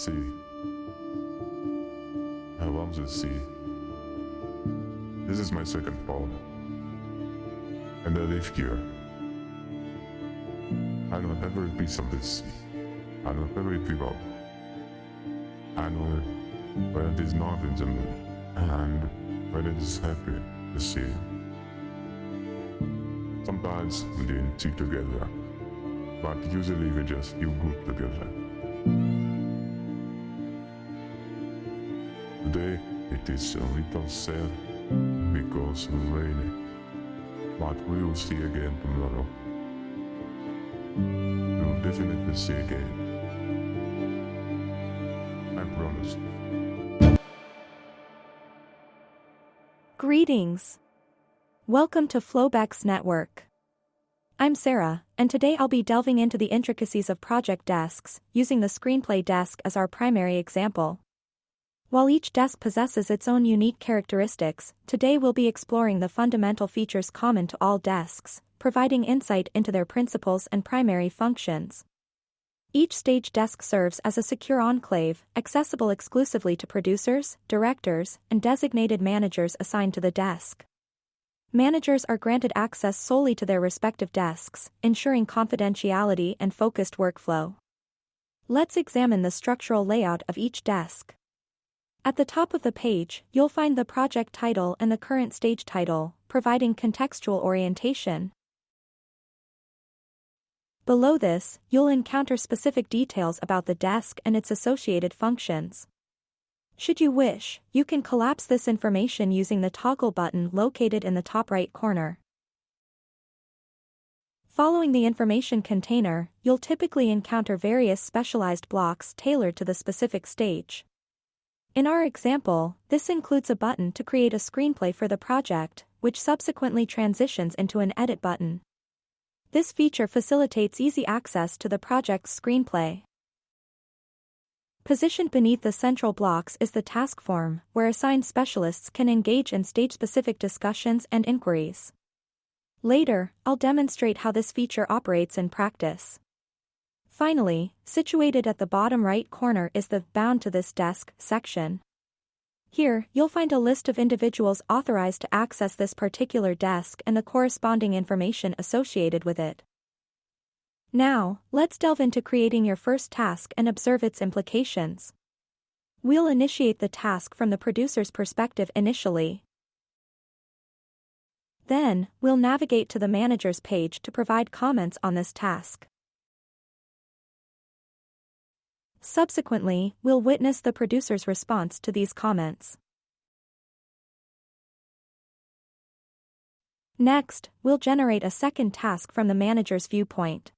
See, I love the sea. This is my second home, and I live here. I know every piece of this sea. I know every people. I know when it is not in the mood, and when it is happy to see. Sometimes we didn't see together, but usually we just feel good together. Today it is a little sad because it's rainy, but we will see again tomorrow. We will definitely see again. I promise. Greetings. Welcome to Flobex Network. I'm Sarah, and today I'll be delving into the intricacies of project desks, using the screenplay desk as our primary example. While each desk possesses its own unique characteristics, today we'll be exploring the fundamental features common to all desks, providing insight into their principles and primary functions. Each stage desk serves as a secure enclave, accessible exclusively to producers, directors, and designated managers assigned to the desk. Managers are granted access solely to their respective desks, ensuring confidentiality and focused workflow. Let's examine the structural layout of each desk. At the top of the page, you'll find the project title and the current stage title, providing contextual orientation. Below this, you'll encounter specific details about the desk and its associated functions. Should you wish, you can collapse this information using the toggle button located in the top right corner. Following the information container, you'll typically encounter various specialized blocks tailored to the specific stage. In our example, this includes a button to create a screenplay for the project, which subsequently transitions into an edit button. This feature facilitates easy access to the project's screenplay. Positioned beneath the central blocks is the task form, where assigned specialists can engage in stage-specific discussions and inquiries. Later, I'll demonstrate how this feature operates in practice. Finally, situated at the bottom right corner is the Bound to this desk section. Here, you'll find a list of individuals authorized to access this particular desk and the corresponding information associated with it. Now, let's delve into creating your first task and observe its implications. We'll initiate the task from the producer's perspective initially. Then, we'll navigate to the manager's page to provide comments on this task. Subsequently, we'll witness the producer's response to these comments. Next, we'll generate a second task from the manager's viewpoint.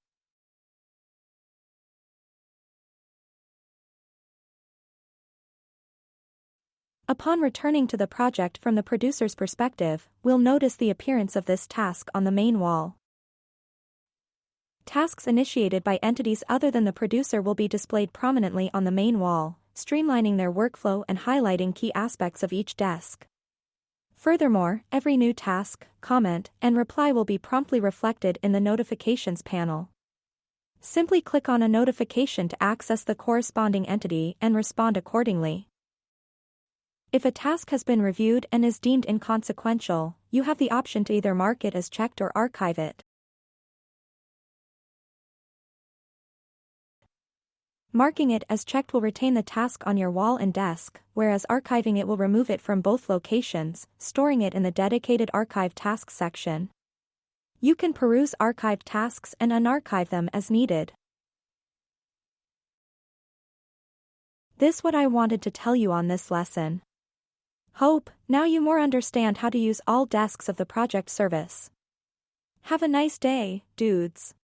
Upon returning to the project from the producer's perspective, we'll notice the appearance of this task on the main wall. Tasks initiated by entities other than the producer will be displayed prominently on the main wall, streamlining their workflow and highlighting key aspects of each desk. Furthermore, every new task, comment, and reply will be promptly reflected in the notifications panel. Simply click on a notification to access the corresponding entity and respond accordingly. If a task has been reviewed and is deemed inconsequential, you have the option to either mark it as checked or archive it. Marking it as checked will retain the task on your wall and desk, whereas archiving it will remove it from both locations, storing it in the dedicated Archive Tasks section. You can peruse archived tasks and unarchive them as needed. This what I wanted to tell you on this lesson. Hope, now you more understand how to use all desks of the project service. Have a nice day, dudes.